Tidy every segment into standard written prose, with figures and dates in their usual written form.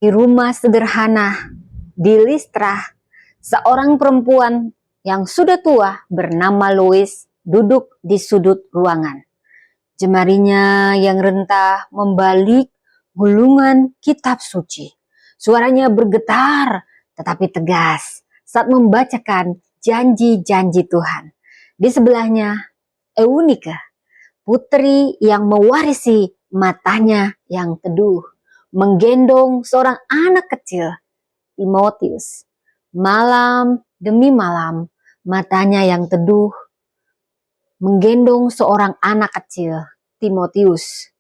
Di rumah sederhana di Listra, seorang perempuan yang sudah tua bernama Lois duduk di sudut ruangan. Jemarinya yang rentah membalik gulungan kitab suci. Suaranya bergetar tetapi tegas saat membacakan janji-janji Tuhan. Di sebelahnya Eunike, putri yang mewarisi matanya yang teduh, menggendong seorang anak kecil, Timotius. Malam demi malam, matanya yang teduh menggendong seorang anak kecil, Timotius.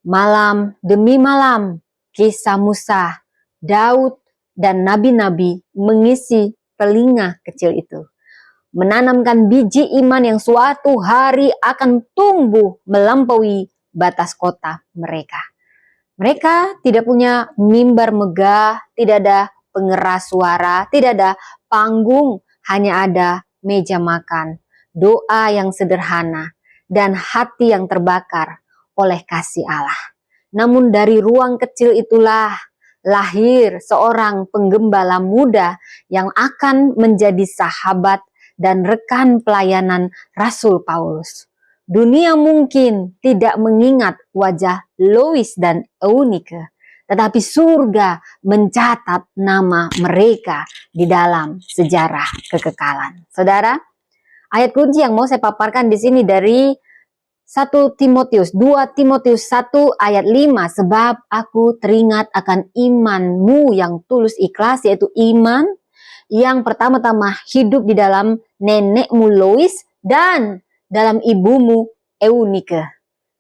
Malam demi malam, kisah Musa, Daud, dan nabi-nabi mengisi telinga kecil itu. Menanamkan biji iman yang suatu hari akan tumbuh melampaui batas kota mereka. Mereka tidak punya mimbar megah, tidak ada pengeras suara, tidak ada panggung, hanya ada meja makan, doa yang sederhana, dan hati yang terbakar oleh kasih Allah. Namun dari ruang kecil itulah lahir seorang penggembala muda yang akan menjadi sahabat dan rekan pelayanan Rasul Paulus. Dunia mungkin tidak mengingat wajah Lois dan Eunike, tetapi surga mencatat nama mereka di dalam sejarah kekekalan. Saudara, ayat kunci yang mau saya paparkan di sini dari 2 Timotius 1 ayat 5, sebab aku teringat akan imanmu yang tulus ikhlas, yaitu iman yang pertama-tama hidup di dalam nenekmu Lois dan dalam ibumu Eunike,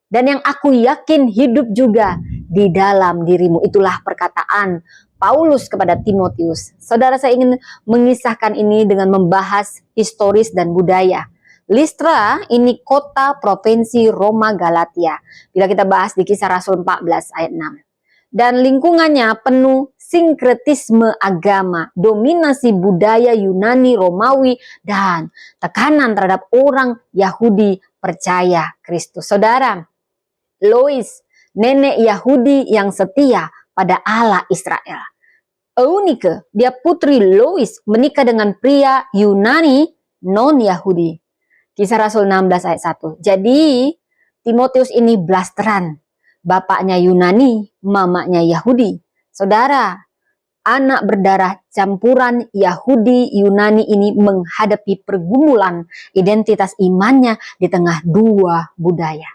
dan yang aku yakin hidup juga di dalam dirimu. Itulah perkataan Paulus kepada Timotius. Saudara, saya ingin mengisahkan ini dengan membahas historis dan budaya. Listra ini kota provinsi Roma Galatia, bila kita bahas di Kisah Rasul 14 ayat 6. Dan lingkungannya penuh sinkretisme agama, dominasi budaya Yunani, Romawi, dan tekanan terhadap orang Yahudi percaya Kristus. Saudara, Lois, nenek Yahudi yang setia pada Allah Israel. Eunike, dia putri Lois, menikah dengan pria Yunani non-Yahudi. Kisah Rasul 16 ayat 1. Jadi, Timotius ini blasteran. Bapaknya Yunani, mamanya Yahudi. Saudara, anak berdarah campuran Yahudi Yunani ini menghadapi pergumulan identitas imannya di tengah dua budaya.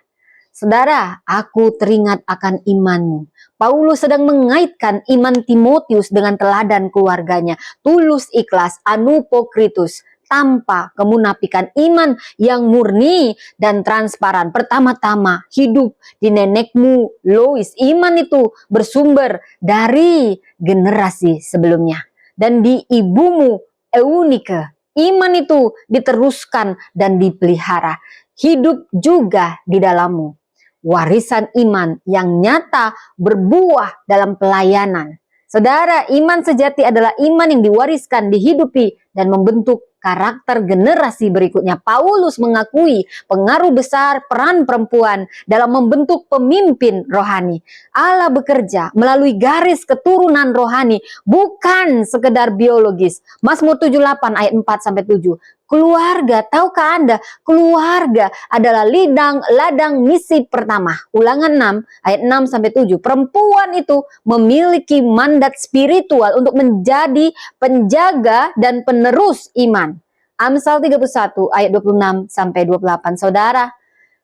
Saudara, aku teringat akan imanmu. Paulus sedang mengaitkan iman Timotius dengan teladan keluarganya, tulus ikhlas, anupokritus, tanpa kemunafikan, iman yang murni dan transparan. Pertama-tama hidup di nenekmu Lois, iman itu bersumber dari generasi sebelumnya. Dan di ibumu Eunike, iman itu diteruskan dan dipelihara. Hidup juga di dalammu. Warisan iman yang nyata berbuah dalam pelayanan. Saudara, iman sejati adalah iman yang diwariskan, dihidupi, dan membentuk karakter generasi berikutnya. Paulus mengakui pengaruh besar peran perempuan dalam membentuk pemimpin rohani. Allah bekerja melalui garis keturunan rohani, bukan sekedar biologis. Mazmur 78 ayat 4-7. Keluarga, tahukah Anda, keluarga adalah ladang misi pertama. Ulangan 6 ayat 6-7. Perempuan itu memiliki mandat spiritual untuk menjadi penjaga dan penerus iman. Amsal 31 ayat 26-28. Saudara,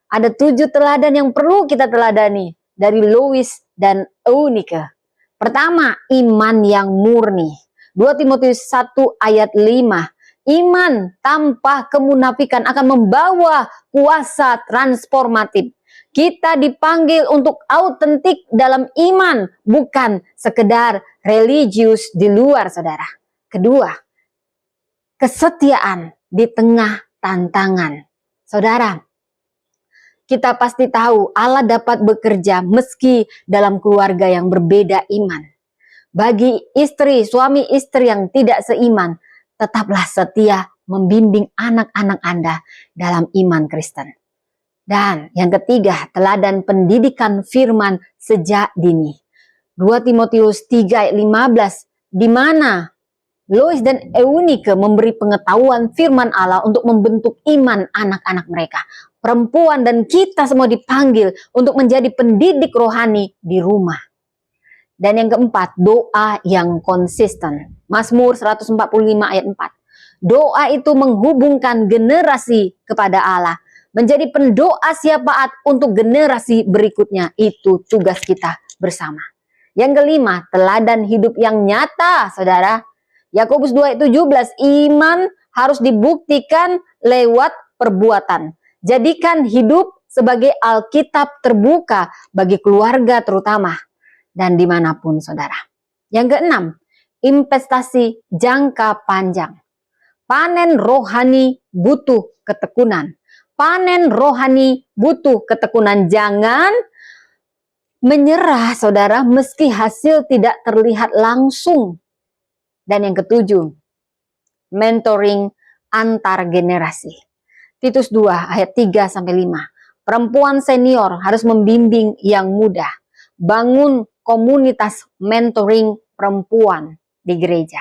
ada 7 teladan yang perlu kita teladani dari Lois dan Eunike. Pertama, iman yang murni. 2 Timotius 1 ayat 5. Iman tanpa kemunafikan akan membawa kuasa transformatif. Kita dipanggil untuk autentik dalam iman, bukan sekedar religius di luar, saudara. Kedua, kesetiaan di tengah tantangan. Saudara, kita pasti tahu Allah dapat bekerja meski dalam keluarga yang berbeda iman. Bagi istri, suami istri yang tidak seiman, tetaplah setia membimbing anak-anak Anda dalam iman Kristen. Dan yang ketiga, teladan pendidikan firman sejak dini. 2 Timotius 3 ayat 15, di mana Lois dan Eunike memberi pengetahuan firman Allah untuk membentuk iman anak-anak mereka. Perempuan dan kita semua dipanggil untuk menjadi pendidik rohani di rumah. Dan yang keempat, doa yang konsisten. Mazmur 145 ayat 4. Doa itu menghubungkan generasi kepada Allah. Menjadi pendoa siapaat untuk generasi berikutnya. Itu tugas kita bersama. Yang kelima, teladan hidup yang nyata, saudara. Yakobus 2 ayat 17, iman harus dibuktikan lewat perbuatan. Jadikan hidup sebagai Alkitab terbuka bagi keluarga terutama dan dimanapun, saudara. Yang keenam, investasi jangka panjang. Panen rohani butuh ketekunan. Panen rohani butuh ketekunan. Jangan menyerah, saudara, meski hasil tidak terlihat langsung. Dan yang ketujuh, mentoring antar generasi. Titus 2 ayat 3-5. Perempuan senior harus membimbing yang muda. Bangun komunitas mentoring perempuan di gereja.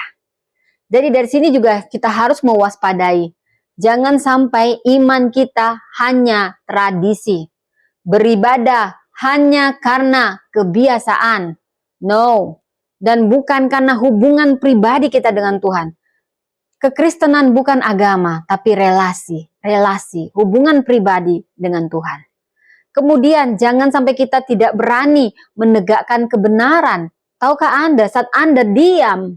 Jadi dari sini juga kita harus mewaspadai. Jangan sampai iman kita hanya tradisi. Beribadah hanya karena kebiasaan. No. Dan bukan karena hubungan pribadi kita dengan Tuhan. Kekristenan bukan agama, tapi relasi, hubungan pribadi dengan Tuhan. Kemudian jangan sampai kita tidak berani menegakkan kebenaran. Tahukah Anda, saat Anda diam,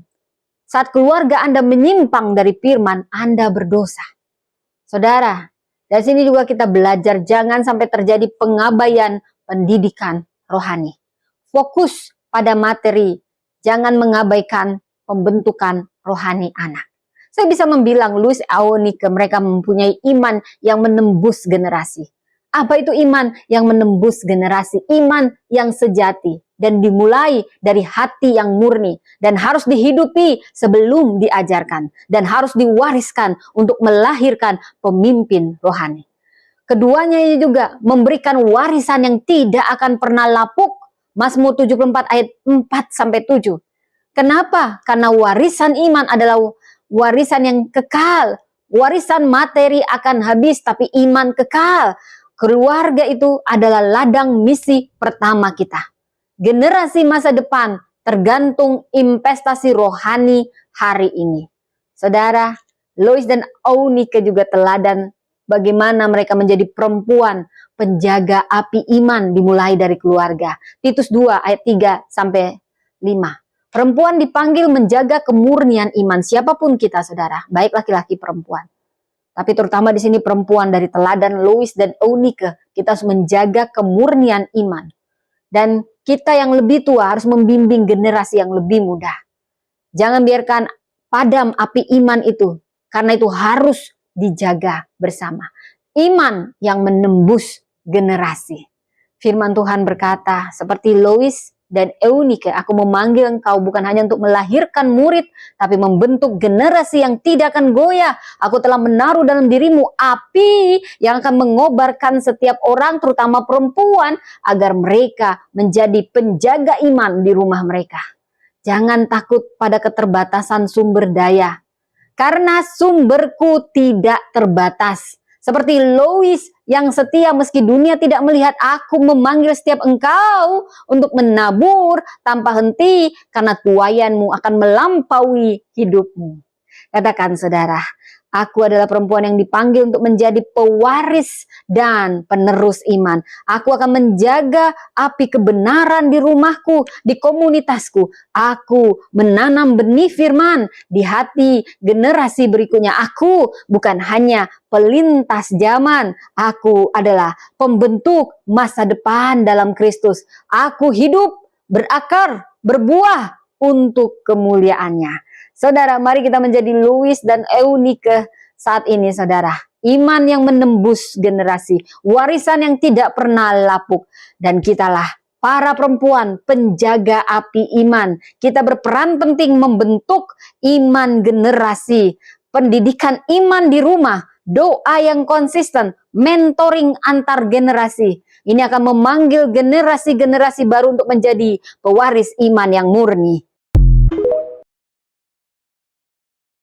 saat keluarga Anda menyimpang dari firman, Anda berdosa. Saudara, dari sini juga kita belajar jangan sampai terjadi pengabaian pendidikan rohani. Fokus pada materi. Jangan mengabaikan pembentukan rohani anak. Saya bisa membilang Lois Eunike mereka mempunyai iman yang menembus generasi. Apa itu iman yang menembus generasi? Iman yang sejati dan dimulai dari hati yang murni dan harus dihidupi sebelum diajarkan dan harus diwariskan untuk melahirkan pemimpin rohani. Keduanya juga memberikan warisan yang tidak akan pernah lapuk. Mazmur 74 ayat 4-7. Kenapa? Karena warisan iman adalah warisan yang kekal. Warisan materi akan habis, tapi iman kekal. Keluarga itu adalah ladang misi pertama kita. Generasi masa depan tergantung investasi rohani hari ini. Saudara, Lois dan Eunike juga teladan bagaimana mereka menjadi perempuan penjaga api iman dimulai dari keluarga. Titus 2 ayat 3-5. Perempuan dipanggil menjaga kemurnian iman siapapun kita, saudara, baik laki-laki perempuan. Tapi terutama di sini perempuan dari teladan Lois dan Eunike, kita harus menjaga kemurnian iman. Dan kita yang lebih tua harus membimbing generasi yang lebih muda. Jangan biarkan padam api iman itu, karena itu harus dijaga bersama. Iman yang menembus generasi. Firman Tuhan berkata, seperti Lois dan Eunike, aku memanggil engkau bukan hanya untuk melahirkan murid, tapi membentuk generasi yang tidak akan goyah. Aku telah menaruh dalam dirimu api yang akan mengobarkan setiap orang, terutama perempuan, agar mereka menjadi penjaga iman di rumah mereka. Jangan takut pada keterbatasan sumber daya, karena sumberku tidak terbatas. Seperti Lois yang setia meski dunia tidak melihat, aku memanggil setiap engkau untuk menabur tanpa henti karena tuaianmu akan melampaui hidupmu. Katakan saudara, aku adalah perempuan yang dipanggil untuk menjadi pewaris dan penerus iman. Aku akan menjaga api kebenaran di rumahku, di komunitasku. Aku menanam benih firman di hati generasi berikutnya. Aku bukan hanya pelintas zaman. Aku adalah pembentuk masa depan dalam Kristus. Aku hidup, berakar, berbuah untuk kemuliaannya. Saudara, mari kita menjadi Lois dan Eunike saat ini, saudara. Iman yang menembus generasi, warisan yang tidak pernah lapuk. Dan kitalah para perempuan penjaga api iman. Kita berperan penting membentuk iman generasi, pendidikan iman di rumah, doa yang konsisten, mentoring antar generasi. Ini akan memanggil generasi-generasi baru untuk menjadi pewaris iman yang murni.